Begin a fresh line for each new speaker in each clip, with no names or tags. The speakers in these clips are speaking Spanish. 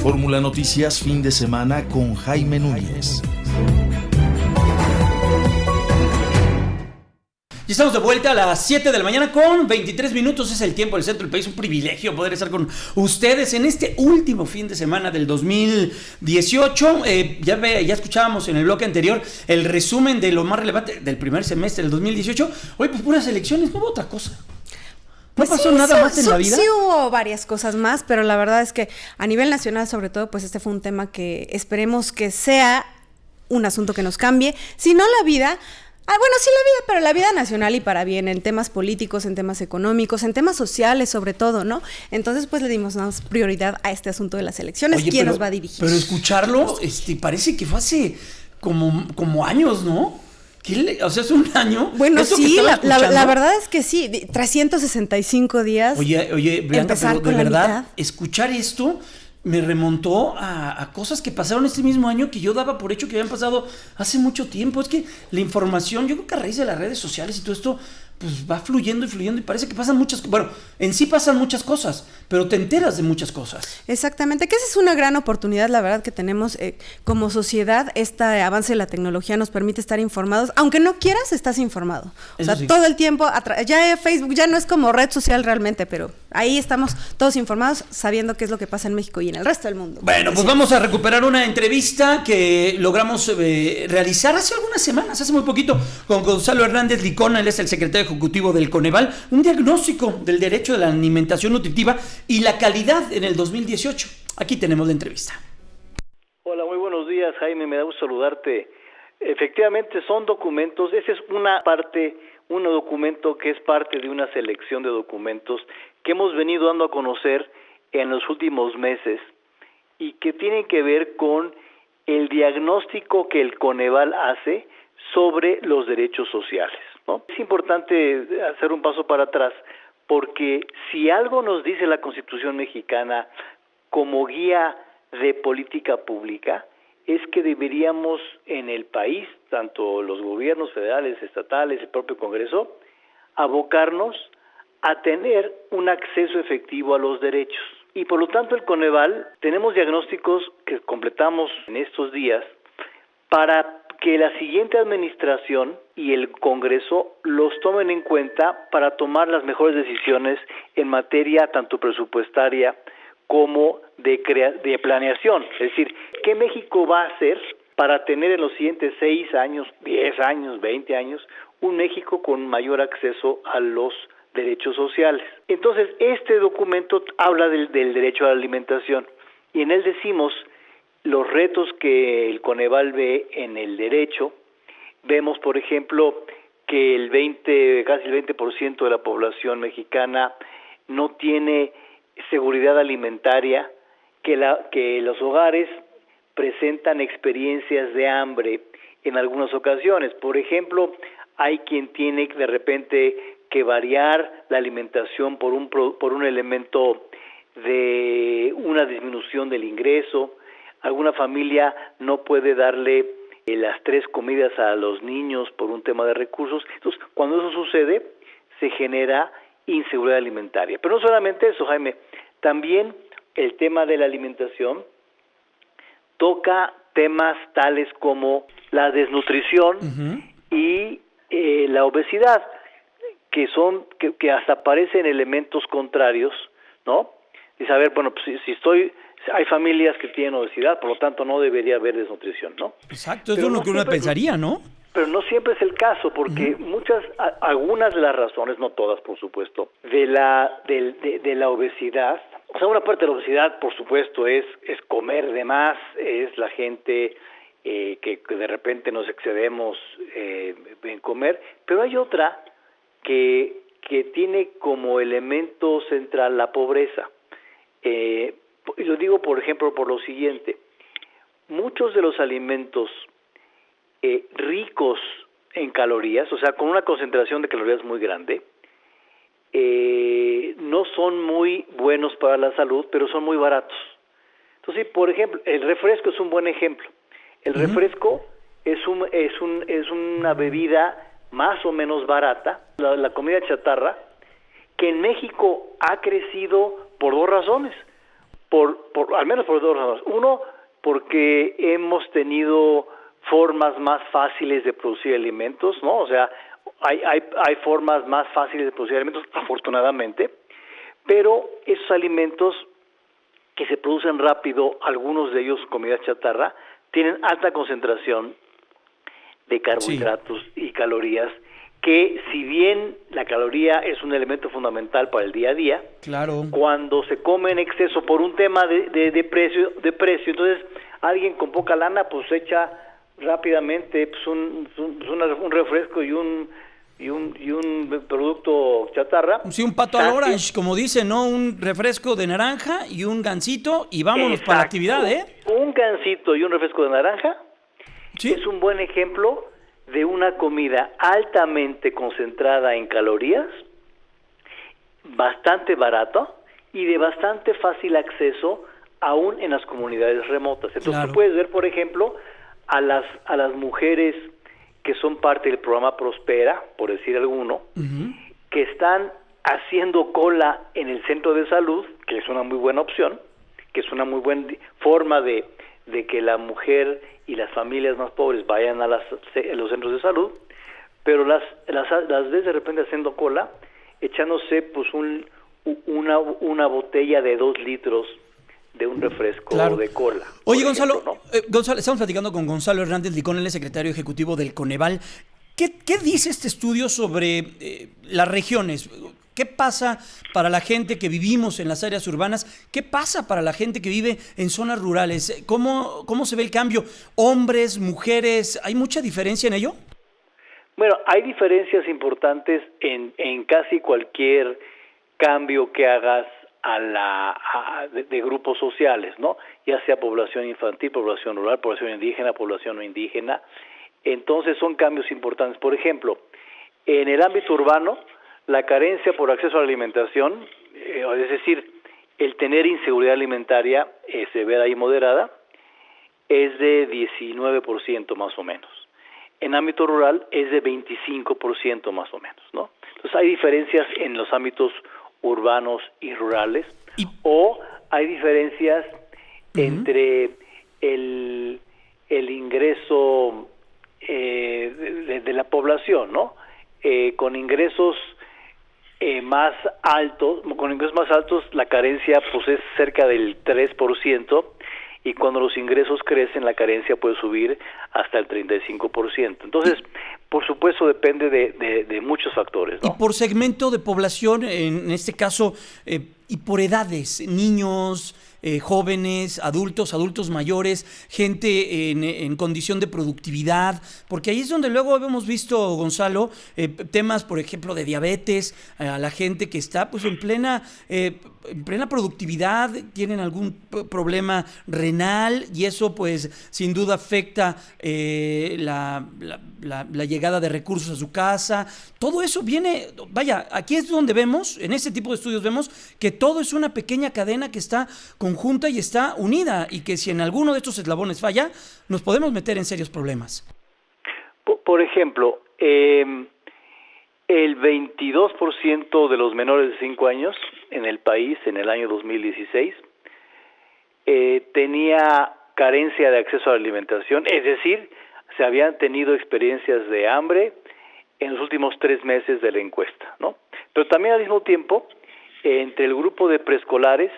Fórmula Noticias fin de semana con Jaime Núñez.
Y estamos de vuelta a las 7 de la mañana con 23 minutos, es el tiempo del centro del país. Un privilegio poder estar con ustedes en este último fin de semana del 2018. Ya escuchábamos en el bloque anterior el resumen de lo más relevante del primer semestre del 2018. Hoy pues puras elecciones, no hubo otra cosa. ¿No pasó nada más en la vida?
Sí hubo varias cosas más, pero la verdad es que a nivel nacional sobre todo, pues este fue un tema que esperemos que sea un asunto que nos cambie. Si no la vida... sí la vida, pero la vida nacional y para bien, en temas políticos, en temas económicos, en temas sociales sobre todo, ¿no? Entonces, pues le dimos más prioridad a este asunto de las elecciones.
Oye,
¿Quién nos va a dirigir?
Pero escucharlo, parece que fue hace como años, ¿no? O sea, es un año.
Bueno, sí, la verdad es que sí, 365 días.
Oye, Blanca, pero de verdad, escuchar esto me remontó a cosas que pasaron este mismo año que yo daba por hecho que habían pasado hace mucho tiempo. Es que la información, yo creo que a raíz de las redes sociales y todo esto, pues va fluyendo y parece que pasan muchas cosas. Bueno, en sí pasan muchas cosas, pero te enteras de muchas cosas.
Exactamente, que esa es una gran oportunidad, la verdad, que tenemos como sociedad. Este avance de la tecnología nos permite estar informados. Aunque no quieras, estás informado. O sea, sí, todo el tiempo, ya Facebook ya no es como red social realmente, pero ahí estamos todos informados, sabiendo qué es lo que pasa en México y en el resto del mundo.
Bueno, pues vamos a recuperar una entrevista que logramos realizar hace algunas semanas, hace muy poquito, con Gonzalo Hernández Licona. Él es el secretario ejecutivo del Coneval, un diagnóstico del derecho de la alimentación nutritiva y la calidad en el 2018. Aquí tenemos la entrevista.
Hola, muy buenos días, Jaime, me da gusto saludarte. Efectivamente son documentos, esa es una parte, un documento que es parte de una selección de documentos que hemos venido dando a conocer en los últimos meses y que tienen que ver con el diagnóstico que el Coneval hace sobre los derechos sociales, ¿no? Es importante hacer un paso para atrás porque si algo nos dice la Constitución mexicana como guía de política pública es que deberíamos en el país, tanto los gobiernos federales, estatales, el propio Congreso, abocarnos a tener un acceso efectivo a los derechos. Y por lo tanto el Coneval tenemos diagnósticos que completamos en estos días para que la siguiente administración y el Congreso los tomen en cuenta para tomar las mejores decisiones en materia tanto presupuestaria como de planeación. Es decir, ¿qué México va a hacer para tener en los siguientes 6 años, 10 años, 20 años, un México con mayor acceso a los derechos sociales? Entonces, este documento habla del derecho a la alimentación y en él decimos los retos que el Coneval ve en el derecho. Vemos, por ejemplo, que casi el 20% de la población mexicana no tiene seguridad alimentaria, que los hogares presentan experiencias de hambre en algunas ocasiones. Por ejemplo, hay quien tiene de repente que variar la alimentación por un elemento de una disminución del ingreso. Alguna familia no puede darle las 3 comidas a los niños por un tema de recursos. Entonces, cuando eso sucede, se genera inseguridad alimentaria. Pero no solamente eso, Jaime, también el tema de la alimentación toca temas tales como la desnutrición y la obesidad, que hasta parecen elementos contrarios, ¿no? Y saber, bueno, pues hay familias que tienen obesidad, por lo tanto no debería haber desnutrición, ¿no?
Exacto, eso es lo que uno pensaría, ¿no?
Pero no siempre es el caso, porque algunas de las razones, no todas, por supuesto, de la obesidad, o sea, una parte de la obesidad, por supuesto, es comer de más, es la gente que de repente nos excedemos en comer, pero hay otra que tiene como elemento central la pobreza. Y lo digo, por ejemplo, por lo siguiente: muchos de los alimentos ricos en calorías, o sea, con una concentración de calorías muy grande, no son muy buenos para la salud, pero son muy baratos. Entonces, por ejemplo, el refresco es un buen ejemplo. El refresco es una bebida más o menos barata, la comida chatarra, que en México ha crecido por 2 razones. al menos por dos razones. Uno, porque hemos tenido formas más fáciles de producir alimentos, ¿no? O sea, hay formas más fáciles de producir alimentos, afortunadamente, pero esos alimentos que se producen rápido, algunos de ellos comida chatarra, tienen alta concentración de carbohidratos y calorías, que si bien la caloría es un elemento fundamental para el día a día,
claro,
cuando se come en exceso por un tema de precio, entonces alguien con poca lana pues echa rápidamente pues un refresco y un producto chatarra.
Sí, un pato al orange, como dicen, ¿no? Un refresco de naranja y un gansito y vámonos para la actividad, ¿eh?
Un gansito y un refresco de naranja
¿sí?
Es un buen ejemplo de una comida altamente concentrada en calorías, bastante barata y de bastante fácil acceso aún en las comunidades remotas. Entonces
claro.
Tú puedes ver, por ejemplo, a las mujeres que son parte del programa Prospera, por decir alguno, que están haciendo cola en el centro de salud, que es una muy buena opción, que es una muy buena forma de que la mujer y las familias más pobres vayan a los centros de salud, pero las ves de repente haciendo cola, echándose pues una botella de 2 litros de un refresco claro. de cola.
Oye, Gonzalo, ejemplo, ¿no? Gonzalo, estamos platicando con Gonzalo Hernández Licón, él es secretario ejecutivo del Coneval. ¿Qué dice este estudio sobre las regiones? ¿Qué pasa para la gente que vivimos en las áreas urbanas? ¿Qué pasa para la gente que vive en zonas rurales? ¿Cómo se ve el cambio? ¿Hombres, mujeres? ¿Hay mucha diferencia en ello?
Bueno, hay diferencias importantes en casi cualquier cambio que hagas de grupos sociales, ¿no? Ya sea población infantil, población rural, población indígena, población no indígena. Entonces son cambios importantes. Por ejemplo, en el ámbito urbano, la carencia por acceso a la alimentación, es decir, el tener inseguridad alimentaria severa y moderada, es de 19% más o menos. En ámbito rural es de 25% más o menos, ¿no? Entonces hay diferencias en los ámbitos urbanos y rurales, o hay diferencias entre el ingreso de la población, ¿no? Con ingresos más altos, la carencia pues es cerca del 3%, y cuando los ingresos crecen, la carencia puede subir hasta el 35%. Entonces, por supuesto, depende de muchos factores, ¿no?
Y por segmento de población, en este caso, y por edades, niños, jóvenes, adultos mayores, gente en condición de productividad, porque ahí es donde luego hemos visto, Gonzalo, temas, por ejemplo, de diabetes, a la gente que está pues en plena productividad, tienen algún problema renal, y eso pues sin duda afecta la llegada de recursos a su casa. Todo eso viene, vaya, aquí es donde vemos, en este tipo de estudios vemos que todo es una pequeña cadena que está conjunta y está unida, y que si en alguno de estos eslabones falla, nos podemos meter en serios problemas.
Por ejemplo, el 22% de los menores de 5 años en el país en el año 2016 tenía carencia de acceso a la alimentación, es decir, se habían tenido experiencias de hambre en los últimos 3 meses de la encuesta, ¿no? Pero también al mismo tiempo, entre el grupo de preescolares,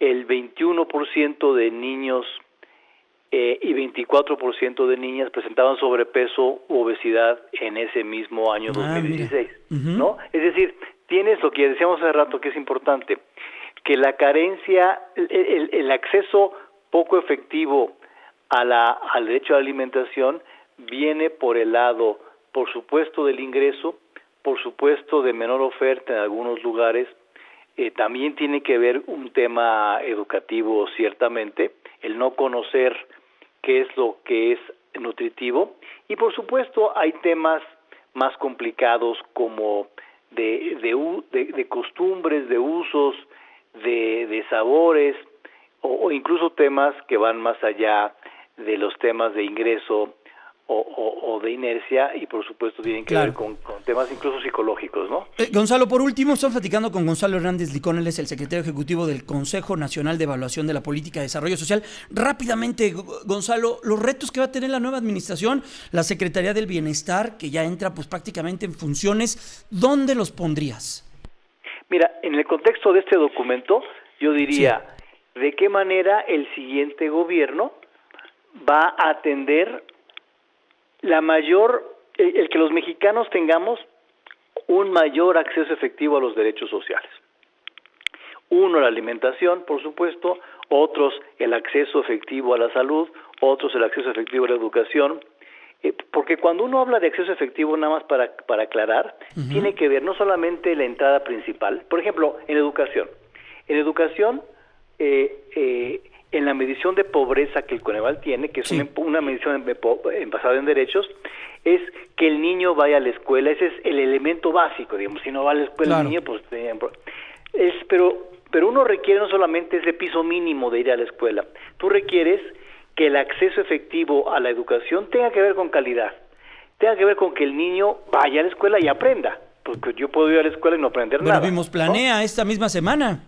el 21% de niños y 24% de niñas presentaban sobrepeso u obesidad en ese mismo año 2016, ¿no? Es decir, tienes lo que decíamos hace rato que es importante, que la carencia, el acceso poco efectivo al derecho a la alimentación viene por el lado, por supuesto, del ingreso, por supuesto, de menor oferta en algunos lugares. También tiene que ver un tema educativo, ciertamente, el no conocer qué es lo que es nutritivo, y por supuesto hay temas más complicados como de costumbres, de usos, de sabores, o incluso temas que van más allá de los temas de ingreso o de inercia, y por supuesto tienen que ver con temas incluso psicológicos, ¿no?
Gonzalo, por último, estamos platicando con Gonzalo Hernández Licón, él es el secretario ejecutivo del Consejo Nacional de Evaluación de la Política de Desarrollo Social. Rápidamente, Gonzalo, los retos que va a tener la nueva administración, la Secretaría del Bienestar, que ya entra pues prácticamente en funciones, ¿dónde los pondrías?
Mira, en el contexto de este documento, yo diría, ¿de qué manera el siguiente gobierno va a atender el que los mexicanos tengamos un mayor acceso efectivo a los derechos sociales? Uno, la alimentación, por supuesto; otros, el acceso efectivo a la salud; otros, el acceso efectivo a la educación. Porque cuando uno habla de acceso efectivo, nada más para aclarar, tiene que ver no solamente la entrada principal. Por ejemplo, en educación. En educación, en la medición de pobreza que el Coneval tiene, que es una medición basada en derechos, es que el niño vaya a la escuela. Ese es el elemento básico, digamos. Si no va a la escuela el niño, pues... Pero uno requiere no solamente ese piso mínimo de ir a la escuela. Tú requieres que el acceso efectivo a la educación tenga que ver con calidad, tenga que ver con que el niño vaya a la escuela y aprenda, porque yo puedo ir a la escuela y no aprender nada.
Pero vimos Planea, ¿no?, esta misma semana.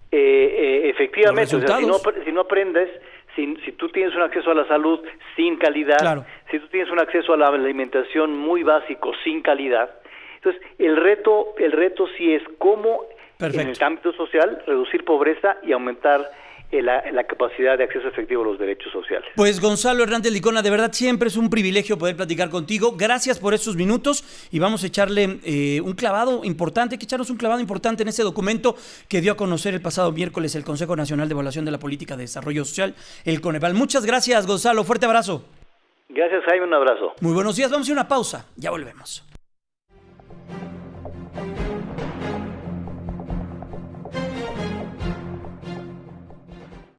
Efectivamente, o sea, si no aprendes, si tú tienes un acceso a la salud sin calidad, si tú tienes un acceso a la alimentación muy básico sin calidad, entonces el reto sí es cómo en el ámbito social reducir pobreza y aumentar la capacidad de acceso efectivo a los derechos sociales.
Pues Gonzalo Hernández Licona, de verdad siempre es un privilegio poder platicar contigo. Gracias por estos minutos y vamos a echarle un clavado importante, hay que echarnos un clavado importante en ese documento que dio a conocer el pasado miércoles el Consejo Nacional de Evaluación de la Política de Desarrollo Social, el Coneval. Muchas gracias, Gonzalo, fuerte abrazo.
Gracias, Jaime, un abrazo.
Muy buenos días, vamos a ir a una pausa, ya volvemos.